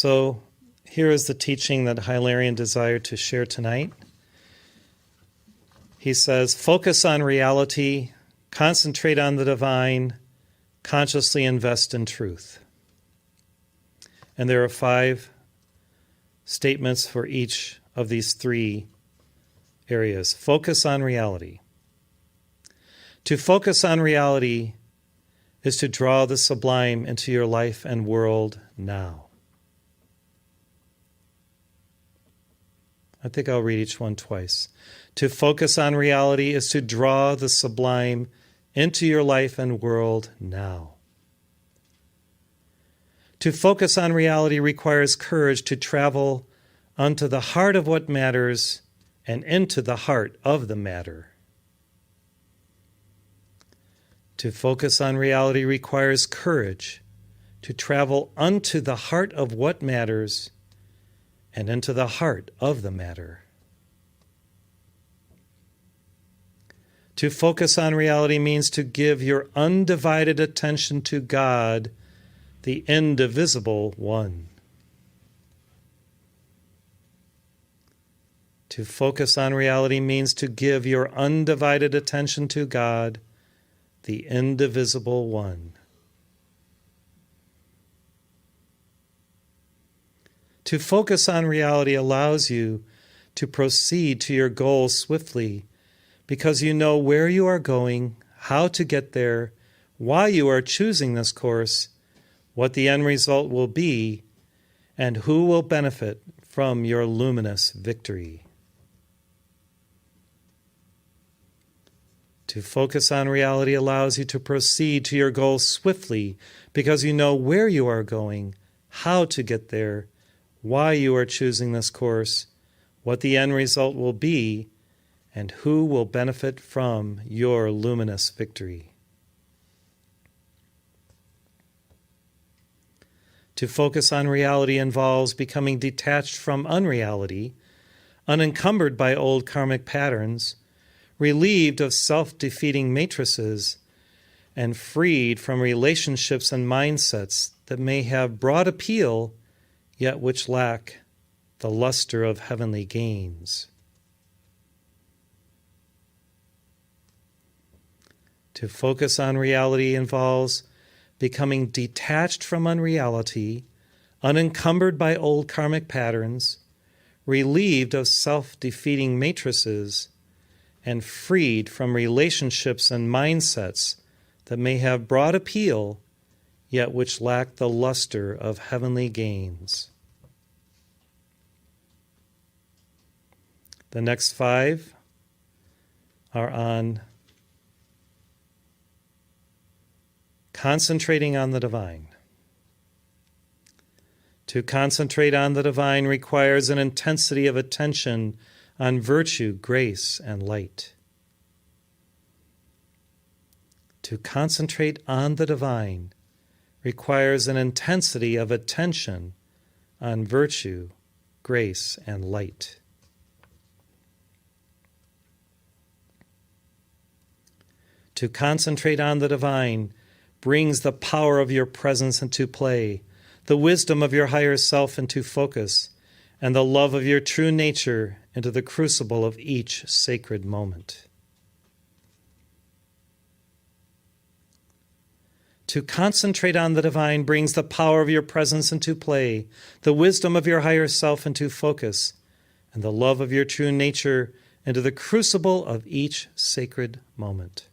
So here is the teaching that Hilarion desired to share tonight. He says, focus on reality, concentrate on the divine, consciously invest in truth. And there are 5 statements for each of these 3 areas. Focus on reality. To focus on reality is to draw the sublime into your life and world now. I think I'll read each one twice. To focus on reality is to draw the sublime into your life and world now. To focus on reality requires courage to travel unto the heart of what matters and into the heart of the matter. To focus on reality requires courage to travel unto the heart of what matters and into the heart of the matter. To focus on reality means to give your undivided attention to God, the indivisible one. To focus on reality means to give your undivided attention to God, the indivisible one. To focus on reality allows you to proceed to your goal swiftly because you know where you are going, how to get there, why you are choosing this course, what the end result will be, and who will benefit from your luminous victory. To focus on reality allows you to proceed to your goal swiftly because you know where you are going, how to get there, why you are choosing this course, what the end result will be, and who will benefit from your luminous victory. To focus on reality involves becoming detached from unreality, unencumbered by old karmic patterns, relieved of self-defeating matrices, and freed from relationships and mindsets that may have broad appeal, yet which lack the luster of heavenly gains. To focus on reality involves becoming detached from unreality, unencumbered by old karmic patterns, relieved of self-defeating matrices, and freed from relationships and mindsets that may have broad appeal, yet which lack the luster of heavenly gains. The next 5 are on concentrating on the divine. To concentrate on the divine requires an intensity of attention on virtue, grace, and light. To concentrate on the divine requires an intensity of attention on virtue, grace, and light. To concentrate on the divine brings the power of your presence into play, the wisdom of your higher self into focus, and the love of your true nature into the crucible of each sacred moment. To concentrate on the divine brings the power of your presence into play, the wisdom of your higher self into focus, and the love of your true nature into the crucible of each sacred moment.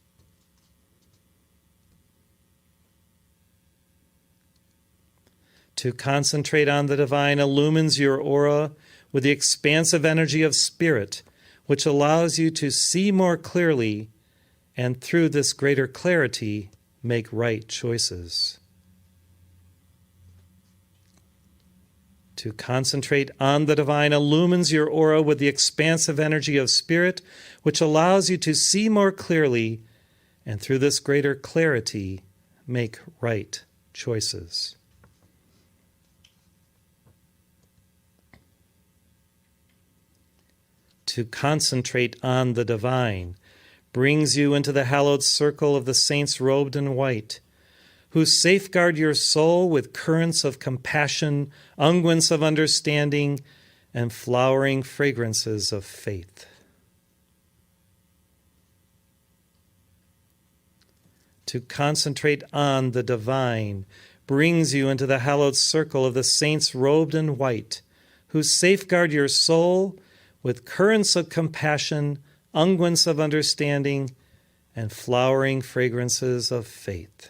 To concentrate on the divine illumines your aura with the expansive energy of spirit, which allows you to see more clearly, and through this greater clarity, make right choices. To concentrate on the divine illumines your aura with the expansive energy of spirit, which allows you to see more clearly, and through this greater clarity, make right choices. To concentrate on the divine brings you into the hallowed circle of the saints robed in white, who safeguard your soul with currents of compassion, unguents of understanding, and flowering fragrances of faith. To concentrate on the divine brings you into the hallowed circle of the saints robed in white, who safeguard your soul with currents of compassion, unguents of understanding, and flowering fragrances of faith.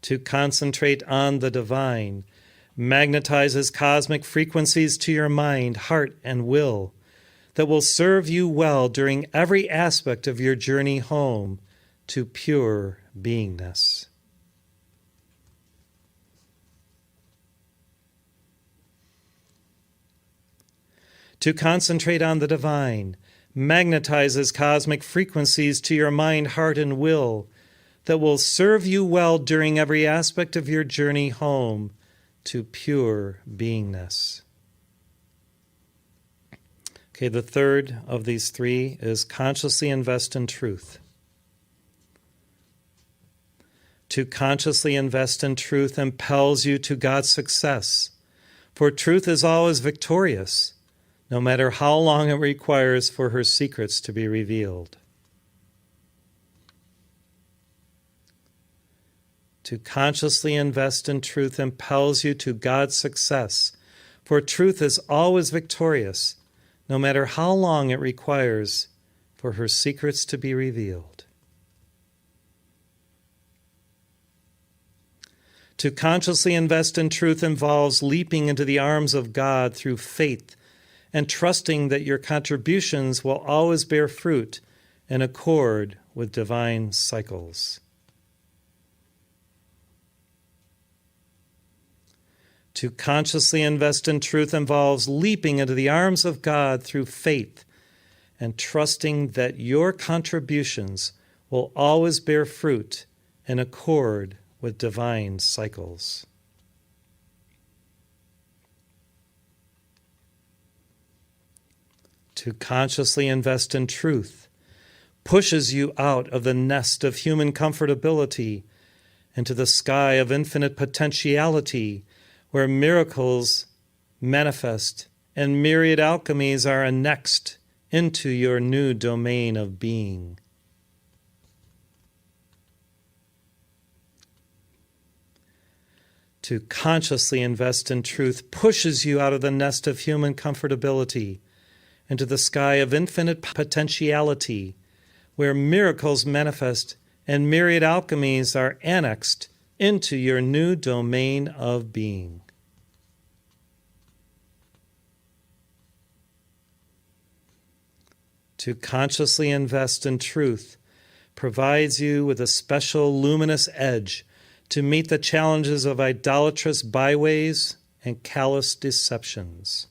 To concentrate on the divine magnetizes cosmic frequencies to your mind, heart, and will that will serve you well during every aspect of your journey home to pure beingness. To concentrate on the divine magnetizes cosmic frequencies to your mind, heart, and will that will serve you well during every aspect of your journey home to pure beingness. Okay, the third of these three is consciously invest in truth. To consciously invest in truth impels you to God's success, for truth is always victorious, no matter how long it requires for her secrets to be revealed. To consciously invest in truth impels you to God's success, for truth is always victorious, no matter how long it requires for her secrets to be revealed. To consciously invest in truth involves leaping into the arms of God through faith and trusting that your contributions will always bear fruit in accord with divine cycles. To consciously invest in truth involves leaping into the arms of God through faith and trusting that your contributions will always bear fruit in accord with divine cycles. To consciously invest in truth pushes you out of the nest of human comfortability into the sky of infinite potentiality, where miracles manifest and myriad alchemies are annexed into your new domain of being. To consciously invest in truth pushes you out of the nest of human comfortability into the sky of infinite potentiality, where miracles manifest and myriad alchemies are annexed into your new domain of being. To consciously invest in truth provides you with a special luminous edge to meet the challenges of idolatrous byways and callous deceptions.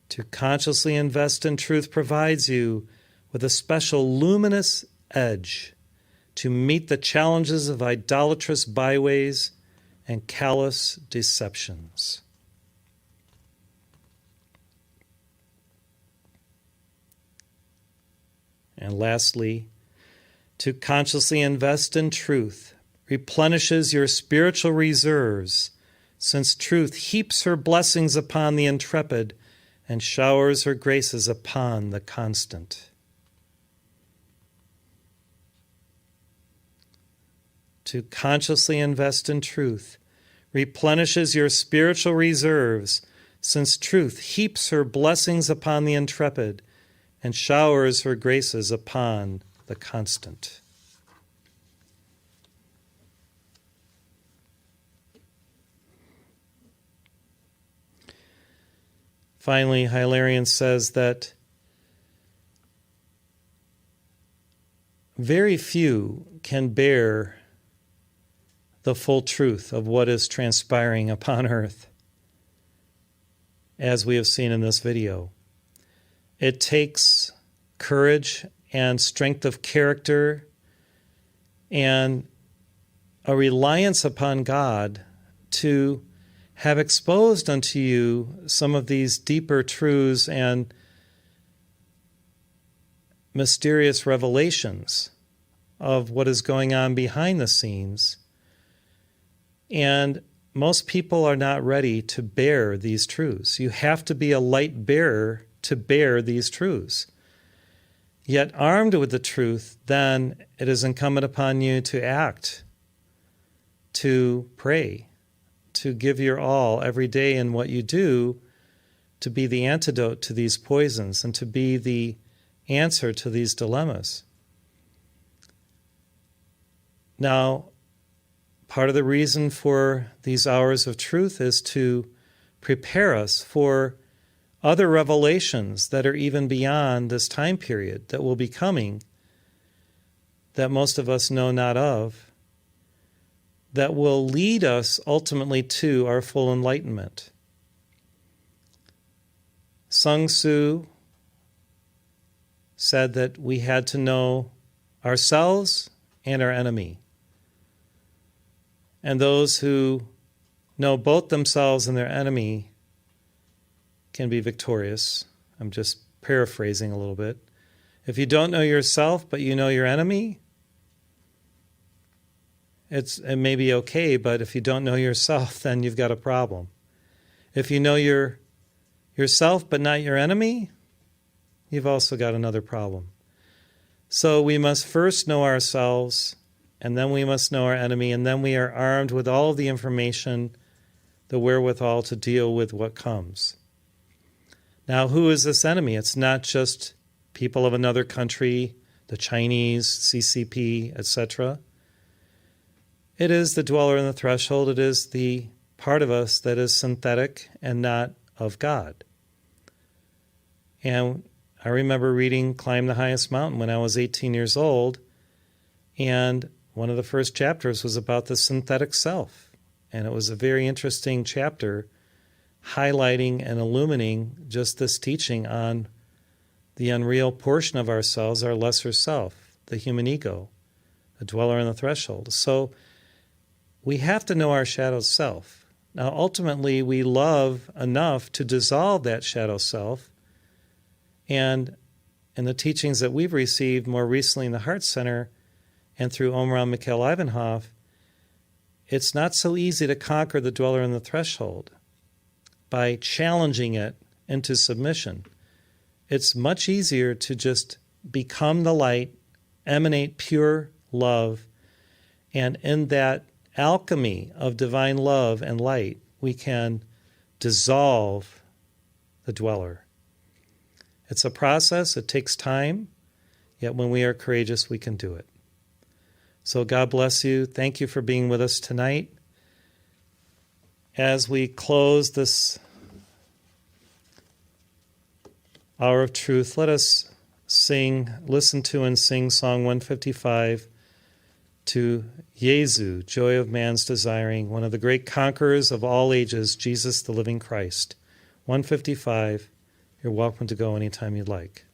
To consciously invest in truth provides you with a special luminous edge to meet the challenges of idolatrous byways and callous deceptions. And lastly, to consciously invest in truth replenishes your spiritual reserves, since truth heaps her blessings upon the intrepid and showers her graces upon the constant. To consciously invest in truth replenishes your spiritual reserves, since truth heaps her blessings upon the intrepid and showers her graces upon the constant. Finally, Hilarion says that very few can bear the full truth of what is transpiring upon earth, as we have seen in this video. It takes courage and strength of character and a reliance upon God to have exposed unto you some of these deeper truths and mysterious revelations of what is going on behind the scenes. And most people are not ready to bear these truths. You have to be a light bearer to bear these truths. Yet armed with the truth, then it is incumbent upon you to act, to pray, to give your all every day in what you do, to be the antidote to these poisons and to be the answer to these dilemmas. Now, part of the reason for these hours of truth is to prepare us for other revelations that are even beyond this time period that will be coming, that most of us know not of, that will lead us ultimately to our full enlightenment. Sun Tzu said that we had to know ourselves and our enemy. And those who know both themselves and their enemy can be victorious. I'm just paraphrasing a little bit. If you don't know yourself, but you know your enemy, it may be okay, but if you don't know yourself, then you've got a problem. If you know yourself, but not your enemy, you've also got another problem. So we must first know ourselves, and then we must know our enemy, and then we are armed with all of the information, the wherewithal to deal with what comes. Now, who is this enemy? It's not just people of another country, the Chinese, CCP, etc. It is the dweller in the threshold. It is the part of us that is synthetic and not of God. And I remember reading Climb the Highest Mountain when I was 18 years old, and one of the first chapters was about the synthetic self. And it was a very interesting chapter highlighting and illuminating just this teaching on the unreal portion of ourselves, our lesser self, the human ego, the dweller in the threshold. So we have to know our shadow self. Now, ultimately, we love enough to dissolve that shadow self. And in the teachings that we've received more recently in the Heart Center and through Omraam Mikhail Ivanhoff, it's not so easy to conquer the dweller in the threshold by challenging it into submission. It's much easier to just become the light, emanate pure love, and in that alchemy of divine love and light, we can dissolve the dweller. It's a process, it takes time, yet when we are courageous, we can do it. So God bless you. Thank you for being with us tonight. As we close this hour of truth, let us listen to and sing Song 155 to Jesu, Joy of Man's Desiring, one of the great conquerors of all ages, Jesus the living Christ. 155, you're welcome to go anytime you'd like.